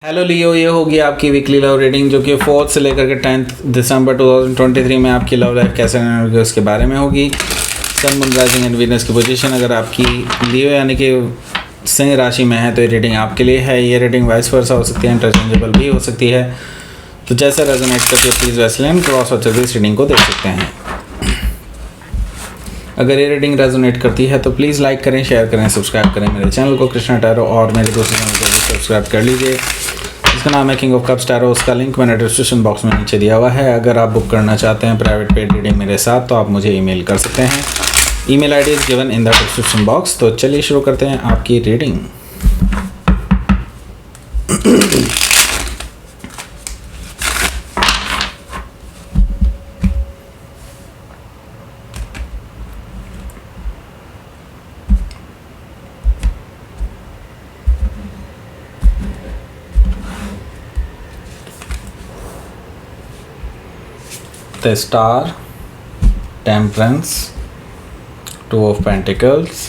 Hello लियो, ये होगी आपकी वीकली लव रीडिंग जो कि 4th से लेकर के 10th दिसंबर 2023 में आपकी लव लाइफ कैसे रहने होगी उसके बारे में होगी। सन, मून, राइजिंग एंड वीनस की पोजीशन अगर आपकी लियो यानी कि सिंह राशि में है तो ये रीडिंग आपके लिए है। ये रीडिंग वाइस वर्सा हो सकती है, इंटरचेंजेबल भी हो सकती है। तो जैसे रेजोनेट करती है प्लीज़ वैसे लें, क्रॉस वाचर भी इस रीडिंग को देख सकते हैं। अगर ये रीडिंग रेजोनेट करती है तो प्लीज़ लाइक करें, शेयर करें, सब्सक्राइब करें मेरे चैनल को कृष्णा टैरो, और मेरे दूसरे चैनल को भी सब्सक्राइब कर लीजिए। इसका नाम है किंग ऑफ कप्स टैरो। उसका लिंक मैंने डिस्क्रिप्शन बॉक्स में नीचे दिया हुआ है। अगर आप बुक करना चाहते हैं प्राइवेट पेड रीडिंग मेरे साथ तो आप मुझे ईमेल कर सकते हैं। Email ID is given in the description box. तो चलिए शुरू करते हैं आपकी reading. The Star, Temperance, Two of Pentacles,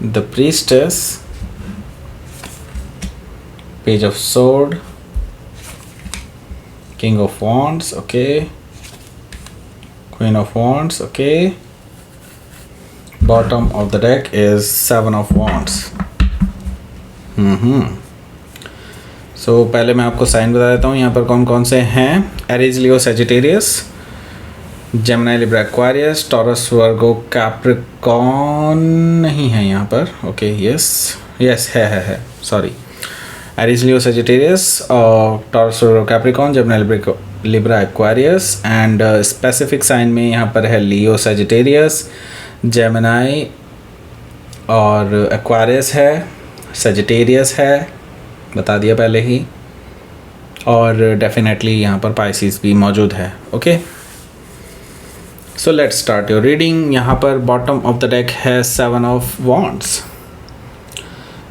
the Priestess, Page of Sword, King of Wands, okay, Queen of Wands, okay. Bottom of the deck is Seven of Wands. सो पहले मैं आपको sign बता देता हूँ यहाँ पर कौन कौन से हैं। Aries, Leo, Sagittarius, Gemini, Libra, Aquarius, Taurus, Virgo, Capricorn नहीं है यहाँ पर। ओके, यस है sorry. Aries, Leo, Sagittarius, Taurus, Virgo, Capricorn, Gemini, Libra, Aquarius and specific sign में यहाँ पर है लियो, सजिटेरियस, जेमिनी और एक्वारियस है, सजिटेरियस है, बता दिया पहले ही, और डेफिनेटली यहाँ पर पाइसिस भी मौजूद है। Okay, so let's start your reading. यहाँ पर बॉटम ऑफ द डेक है सेवन ऑफ वॉन्ड्स।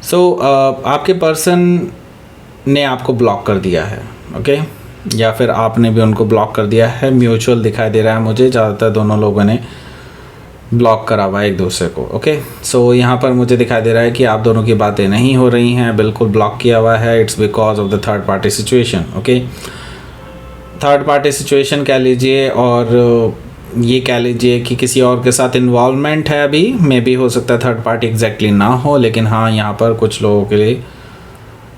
सो आपके पर्सन ने आपको ब्लॉक कर दिया है, ओके, या फिर आपने भी उनको ब्लॉक कर दिया है। म्यूचुअल दिखाई दे रहा है मुझे, ज़्यादातर दोनों लोगों ने ब्लॉक करा हुआ है एक दूसरे को। ओके, सो यहाँ पर मुझे दिखाई दे रहा है कि आप दोनों की बातें नहीं हो रही हैं, बिल्कुल ब्लॉक किया हुआ है। It's because of the third party situation. Okay, third party situation कह लीजिए, और ये कह लीजिए कि किसी और के साथ इन्वॉल्वमेंट है अभी। मे भी हो सकता है थर्ड पार्टी एग्जैक्टली ना हो, लेकिन हाँ यहाँ पर कुछ लोगों के लिए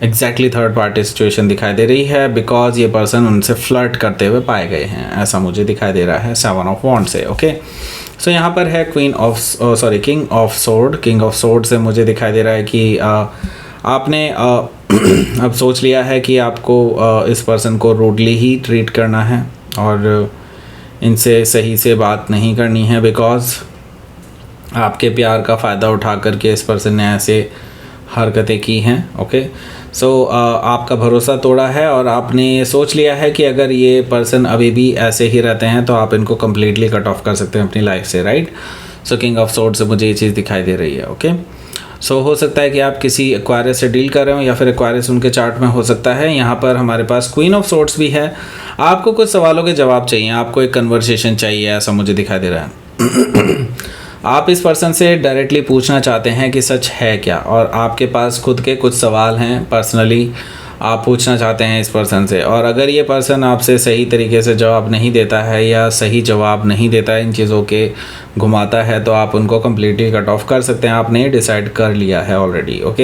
एग्जैक्टली थर्ड पार्टी सिचुएशन दिखाई दे रही है, बिकॉज ये पर्सन उनसे फ्लर्ट करते हुए पाए गए हैं, ऐसा मुझे दिखाई दे रहा है सेवन ऑफ वॉन्ड से। ओके, सो यहाँ पर है king of sword. King of sword से मुझे दिखाई दे रहा है कि आपने अब सोच लिया है कि आपको इस पर्सन को रूडली ही ट्रीट करना है और इनसे सही से बात नहीं करनी है, बिकॉज आपके प्यार का फ़ायदा उठा करके इस पर्सन ने ऐसे हरकतें की हैं। ओके, सो आपका भरोसा तोड़ा है और आपने सोच लिया है कि अगर ये पर्सन अभी भी ऐसे ही रहते हैं तो आप इनको कम्प्लीटली कट ऑफ कर सकते हैं अपनी लाइफ से, right. So king of sword से मुझे ये चीज़ दिखाई दे रही है। ओके, सो हो सकता है कि आप किसी एक्वायरियस से डील कर रहे हो, या फिर एक्वायरियस उनके चार्ट में हो सकता है। यहाँ पर हमारे पास क्वीन ऑफ सोर्ड्स भी है। आपको कुछ सवालों के जवाब चाहिए, आपको एक कन्वर्सेशन चाहिए, ऐसा मुझे दिखाई दे रहा है। आप इस पर्सन से डायरेक्टली पूछना चाहते हैं कि सच है क्या, और आपके पास खुद के कुछ सवाल हैं पर्सनली आप पूछना चाहते हैं इस पर्सन से। और अगर ये पर्सन आपसे सही तरीके से जवाब नहीं देता है या सही जवाब नहीं देता है, इन चीज़ों के घुमाता है, तो आप उनको कम्प्लीटली कट ऑफ कर सकते हैं। आपने डिसाइड कर लिया है ऑलरेडी। ओके,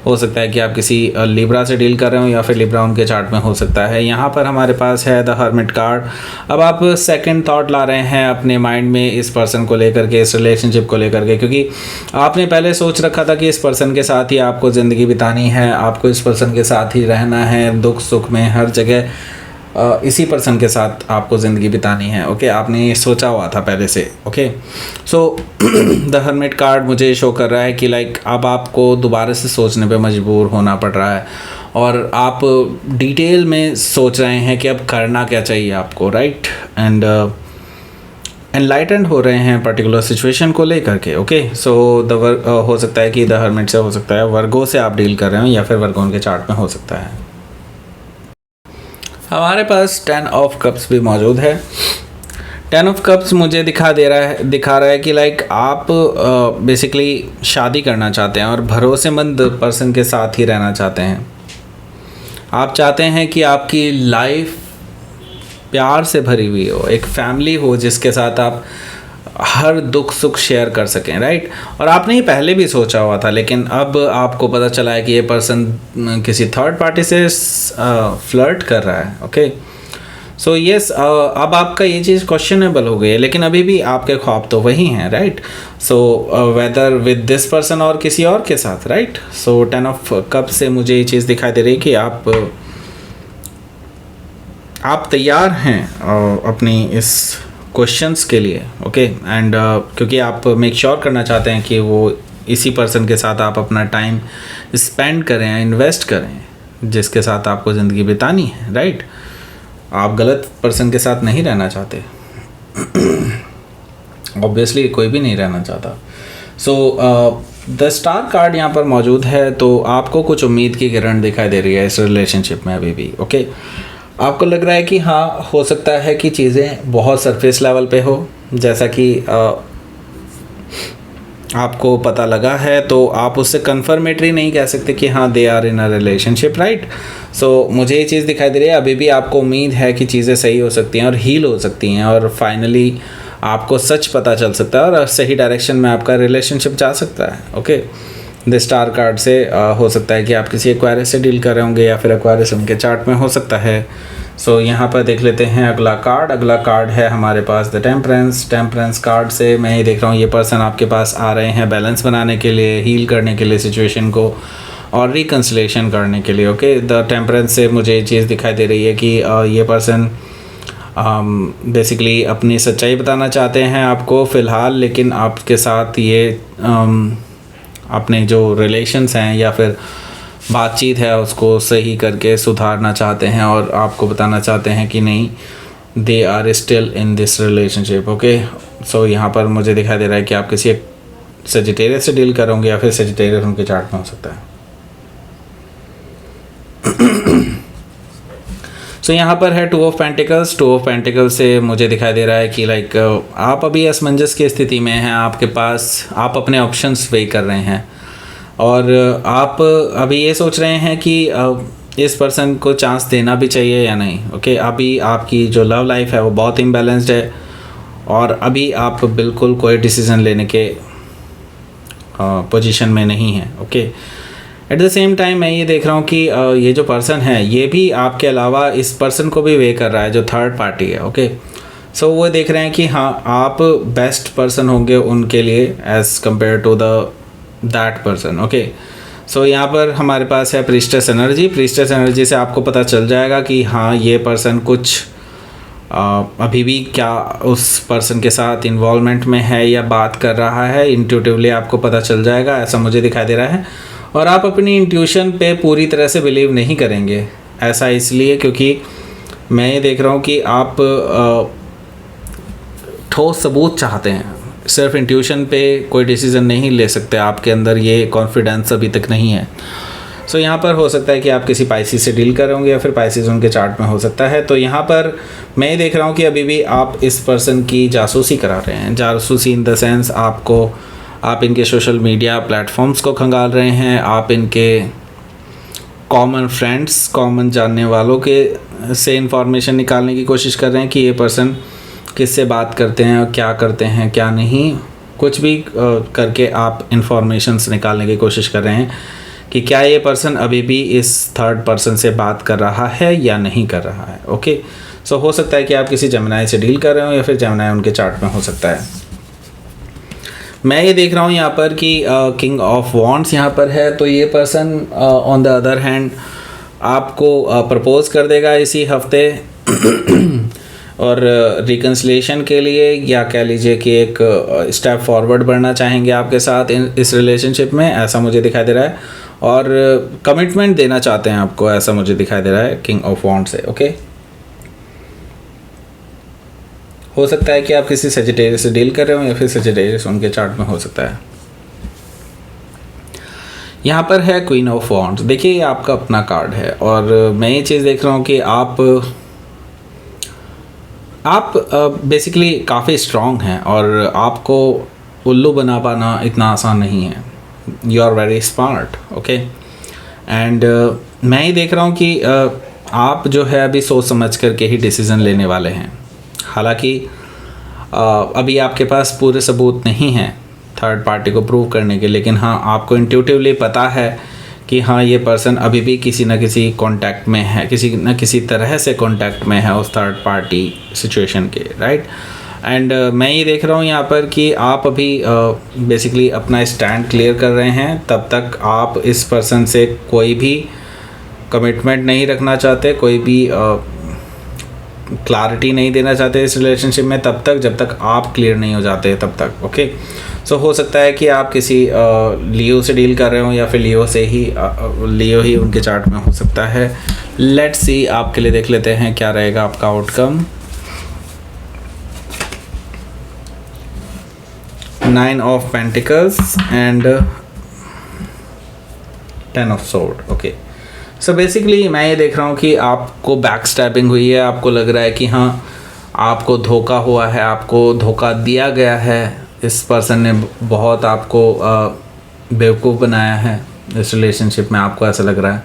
हो सकता है कि आप किसी लिब्रा से डील कर रहे हो, या फिर लिब्रा उनके चार्ट में हो सकता है। यहाँ पर हमारे पास है द हर्मिट कार्ड। अब आप सेकंड थॉट ला रहे हैं अपने माइंड में इस पर्सन को लेकर के, इस रिलेशनशिप को लेकर के, क्योंकि आपने पहले सोच रखा था कि इस पर्सन के साथ ही आपको ज़िंदगी बितानी है, आपको इस पर्सन के साथ ही रहना है, दुख सुख में हर जगह इसी पर्सन के साथ आपको ज़िंदगी बितानी है। ओके, आपने ये सोचा हुआ था पहले से। Okay, so the hermit card मुझे शो कर रहा है कि लाइक अब आपको दोबारा से सोचने पे मजबूर होना पड़ रहा है, और आप डिटेल में सोच रहे हैं कि अब करना क्या चाहिए आपको, राइट। एंड एनलाइटेंड हो रहे हैं पर्टिकुलर सिचुएशन को लेकर के। ओके, सो हो सकता है कि द हर्मिट से हो सकता है वर्गो से आप डील कर रहे हो, या फिर वर्गो उनके चार्ट में हो सकता है। हमारे पास 10 ऑफ कप्स भी मौजूद है। 10 ऑफ कप्स मुझे दिखा रहा है कि लाइक आप बेसिकली शादी करना चाहते हैं और भरोसेमंद पर्सन के साथ ही रहना चाहते हैं। आप चाहते हैं कि आपकी लाइफ प्यार से भरी हुई हो, एक फैमिली हो जिसके साथ आप हर दुख सुख शेयर कर सकें, राइट। और आपने ये पहले भी सोचा हुआ था, लेकिन अब आपको पता चला है कि ये पर्सन किसी थर्ड पार्टी से फ्लर्ट कर रहा है, ओके। सो यस, अब आपका ये चीज़ क्वेश्चनेबल हो गई है, लेकिन अभी भी आपके ख्वाब तो वही हैं, right. So whether with this person और किसी और के साथ, राइट। सो 10 ऑफ कप से मुझे ये चीज़ दिखाई दे रही है कि आप तैयार हैं अपनी इस क्वेश्चंस के लिए, ओके। एंड क्योंकि आप मेक श्योर करना चाहते हैं कि वो इसी पर्सन के साथ आप अपना टाइम स्पेंड करें, इन्वेस्ट करें, जिसके साथ आपको ज़िंदगी बितानी है, राइट। आप गलत पर्सन के साथ नहीं रहना चाहते। ऑब्वियसली कोई भी नहीं रहना चाहता। सो द स्टार कार्ड यहाँ पर मौजूद है, तो आपको कुछ उम्मीद की किरण दिखाई दे रही है इस रिलेशनशिप में अभी भी, ओके। आपको लग रहा है कि हाँ, हो सकता है कि चीज़ें बहुत सरफेस लेवल पे हो, जैसा कि आपको पता लगा है, तो आप उससे कन्फर्मेटरी नहीं कह सकते कि हाँ they are in a relationship, right. So मुझे ये चीज़ दिखाई दे रही है, अभी भी आपको उम्मीद है कि चीज़ें सही हो सकती हैं और हील हो सकती हैं, और फाइनली आपको सच पता चल सकता है और सही डायरेक्शन में आपका रिलेशनशिप जा सकता है, ओके। द स्टार कार्ड से हो सकता है कि आप किसी एक्वायरियस से डील कर रहे होंगे, या फिर एक्वायरियस उनके चार्ट में हो सकता है। सो यहाँ पर देख लेते हैं अगला कार्ड। अगला कार्ड है हमारे पास द टेम्परेंस। टेम्परेंस कार्ड से मैं ये देख रहा हूँ ये पर्सन आपके पास आ रहे हैं बैलेंस बनाने के लिए, हील करने के लिए सिचुएशन को, और रिकन्सिलेशन करने के लिए, ओके। द टेम्परेंस से मुझे ये चीज़ दिखाई दे रही है कि ये पर्सन बेसिकली अपनी सच्चाई बताना चाहते हैं आपको फ़िलहाल, लेकिन आपके साथ ये अपने जो रिलेशंस हैं या फिर बातचीत है उसको सही करके सुधारना चाहते हैं, और आपको बताना चाहते हैं कि नहीं, they are still in this relationship, okay. So यहाँ पर मुझे दिखाई दे रहा है कि आप किसी सेजिटेरियस से डील करोगे, या फिर सेजिटेरियस उनके चार्ट में हो सकता है। सो यहाँ पर है 2 ऑफ पेंटिकल्स। 2 ऑफ पेंटिकल्स से मुझे दिखाई दे रहा है कि लाइक आप अभी असमंजस की स्थिति में हैं, आपके पास आप अपने ऑप्शंस वे कर रहे हैं, और आप अभी ये सोच रहे हैं कि इस पर्सन को चांस देना भी चाहिए या नहीं, ओके। अभी आपकी जो लव लाइफ है वो बहुत इम्बैलेंस्ड है, और अभी आप बिल्कुल कोई डिसीज़न लेने के पोजीशन में नहीं हैं, okay. At the same time मैं ये देख रहा हूँ कि ये जो पर्सन है ये भी आपके अलावा इस पर्सन को भी वे कर रहा है, जो थर्ड पार्टी है, ओके। सो वो देख रहे हैं कि हाँ आप बेस्ट पर्सन होंगे उनके लिए as compare to that person, okay. So यहाँ पर हमारे पास है प्रीस्टेस एनर्जी। प्रीस्टेस एनर्जी से आपको पता चल जाएगा कि हाँ ये पर्सन कुछ अभी भी क्या उस पर्सन के साथ इन्वॉल्वमेंट में है या बात कर रहा है, इंट्यूटिवली आपको पता चल जाएगा, ऐसा मुझे दिखाई दे रहा है। और आप अपनी इंट्यूशन पे पूरी तरह से बिलीव नहीं करेंगे, ऐसा इसलिए क्योंकि मैं ये देख रहा हूँ कि आप ठोस सबूत चाहते हैं, सिर्फ इंट्यूशन पे कोई डिसीज़न नहीं ले सकते, आपके अंदर ये कॉन्फिडेंस अभी तक नहीं है। सो यहाँ पर हो सकता है कि आप किसी पाइसिस से डील कर रहे होंगे, या फिर पाइसिस उनके चार्ट में हो सकता है। तो यहाँ पर मैं ये देख रहा हूँ कि अभी भी आप इस पर्सन की जासूसी करा रहे हैं। जासूसी इन द सेंस आप इनके सोशल मीडिया प्लेटफॉर्म्स को खंगाल रहे हैं, आप इनके कॉमन फ्रेंड्स, कॉमन जानने वालों के से इंफॉर्मेशन निकालने की कोशिश कर रहे हैं कि ये पर्सन किससे बात करते हैं और क्या करते हैं क्या नहीं, कुछ भी करके आप इंफॉर्मेशंस निकालने की कोशिश कर रहे हैं कि क्या ये पर्सन अभी भी इस थर्ड पर्सन से बात कर रहा है या नहीं कर रहा है, ओके। सो हो सकता है कि आप किसी जेमिनी से डील कर रहे हो, या फिर जेमिनी उनके चार्ट में हो सकता है। मैं ये देख रहा हूँ यहाँ पर कि किंग ऑफ वॉन्ड्स यहाँ पर है, तो ये person on the other hand आपको प्रपोज कर देगा इसी हफ्ते और रिकन्सिलेशन के लिए, या कह लीजिए कि एक स्टेप फॉरवर्ड बढ़ना चाहेंगे आपके साथ इस रिलेशनशिप में, ऐसा मुझे दिखाई दे रहा है। और कमिटमेंट देना चाहते हैं आपको, ऐसा मुझे दिखाई दे रहा है किंग ऑफ वॉन्ड्स से, ओके। हो सकता है कि आप किसी सेजिटेरियस से डील कर रहे हो, या फिर सेजिटेरियस उनके चार्ट में हो सकता है। यहाँ पर है क्वीन ऑफ वॉन्ड्स। देखिए ये आपका अपना कार्ड है, और मैं ये चीज़ देख रहा हूँ कि आप बेसिकली काफ़ी स्ट्रॉन्ग हैं, और आपको उल्लू बना पाना इतना आसान नहीं है। You are very smart, okay. And मैं ही देख रहा हूँ कि आप जो है अभी सोच समझ करके ही डिसीज़न लेने वाले हैं। हालांकि अभी आपके पास पूरे सबूत नहीं हैं थर्ड पार्टी को प्रूव करने के, लेकिन हाँ आपको इंट्यूटिवली पता है कि हाँ ये पर्सन अभी भी किसी न किसी कांटेक्ट में है, किसी न किसी तरह से कांटेक्ट में है उस थर्ड पार्टी सिचुएशन के, राइट। एंड मैं ये देख रहा हूँ यहाँ पर कि आप अभी बेसिकली अपना स्टैंड क्लियर कर रहे हैं। तब तक आप इस पर्सन से कोई भी कमिटमेंट नहीं रखना चाहते, कोई भी क्लैरिटी नहीं देना चाहते इस रिलेशनशिप में तब तक जब तक आप क्लियर नहीं हो जाते तब तक, ओके। सो हो सकता है कि आप किसी लियो से डील कर रहे हो या फिर लियो ही उनके चार्ट में हो सकता है। लेट्स सी, आपके लिए देख लेते हैं क्या रहेगा आपका outcome. 9 of pentacles and 10 of sword, okay. So basically मैं ये देख रहा हूँ कि आपको बैक स्टैबिंग हुई है, आपको लग रहा है कि हाँ आपको धोखा हुआ है, आपको धोखा दिया गया है, इस पर्सन ने बहुत आपको बेवकूफ़ बनाया है इस रिलेशनशिप में, आपको ऐसा लग रहा है।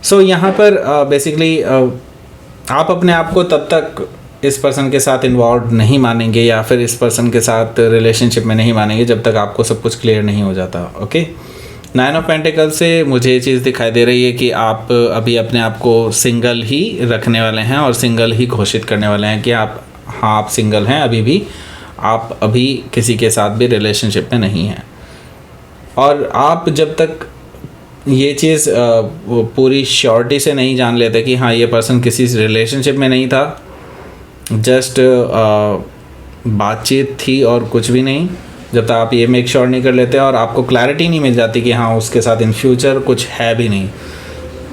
सो यहाँ पर बेसिकली आप अपने आप को तब तक इस पर्सन के साथ इन्वॉल्व नहीं मानेंगे या फिर इस पर्सन के साथ रिलेशनशिप में नहीं मानेंगे जब तक आपको सब कुछ क्लियर नहीं हो जाता, ओके। 9 ऑफ पेंटिकल से मुझे ये चीज़ दिखाई दे रही है कि आप अभी अपने आप को सिंगल ही रखने वाले हैं और सिंगल ही घोषित करने वाले हैं कि आप सिंगल हैं अभी भी, आप अभी किसी के साथ भी रिलेशनशिप में नहीं हैं। और आप जब तक ये चीज़ पूरी श्योरिटी से नहीं जान लेते कि हाँ ये पर्सन किसी रिलेशनशिप में नहीं था, जस्ट बातचीत थी और कुछ भी नहीं, जब तक आप ये मेक श्योर नहीं कर लेते और आपको क्लैरिटी नहीं मिल जाती कि हाँ उसके साथ इन फ्यूचर कुछ है भी नहीं,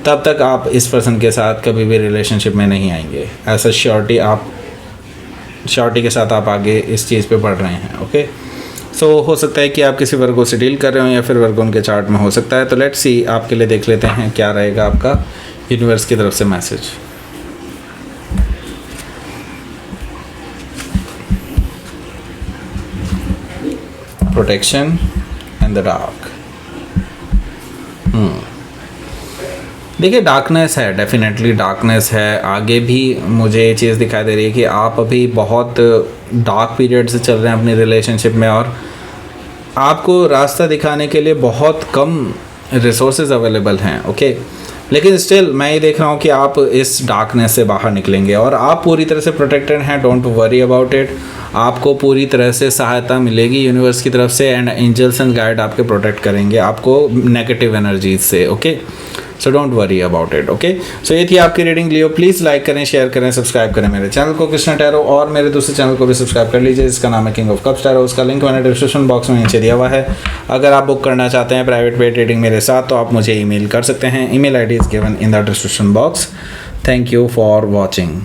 तब तक आप इस पर्सन के साथ कभी भी रिलेशनशिप में नहीं आएंगे। ऐसा श्योरिटी के साथ आप आगे इस चीज़ पे बढ़ रहे हैं, ओके। सो हो सकता है कि आप किसी वर्गो से डील कर रहे हो या फिर वर्गो उनके चार्ट में हो सकता है। तो लेट्स सी, आपके लिए देख लेते हैं क्या रहेगा आपका यूनिवर्स की तरफ से message. Protection and the dark. देखिए डार्कनेस है, डेफिनेटली डार्कनेस है। आगे भी मुझे ये चीज़ दिखाई दे रही है कि आप अभी बहुत डार्क पीरियड से चल रहे हैं अपनी रिलेशनशिप में और आपको रास्ता दिखाने के लिए बहुत कम रिसोर्सेज अवेलेबल हैं, ओके। लेकिन स्टिल मैं ये देख रहा हूँ कि आप इस डार्कनेस से बाहर निकलेंगे और आप पूरी तरह से प्रोटेक्टेड हैं, डोंट वरी अबाउट इट। आपको पूरी तरह से सहायता मिलेगी यूनिवर्स की तरफ से एंड एंजल्स एंड गाइड आपके प्रोटेक्ट करेंगे आपको नेगेटिव एनर्जीज से, okay. So don't worry about it, okay. So ये थी आपकी रीडिंग लियो। प्लीज़ लाइक करें, शेयर करें, सब्सक्राइब करें मेरे चैनल को कृष्णा टैरो, और मेरे दूसरे चैनल को भी सब्सक्राइब कर लीजिए जिसका नाम है किंग ऑफ कप्स टैरो। उसका लिंक मैंने डिस्क्रिप्शन बॉक्स में नीचे दिया हुआ है। अगर आप बुक करना चाहते हैं प्राइवेट पेड रीडिंग मेरे साथ तो आप मुझे ईमेल कर सकते हैं। Email ID is given in the description box. Thank you for watching.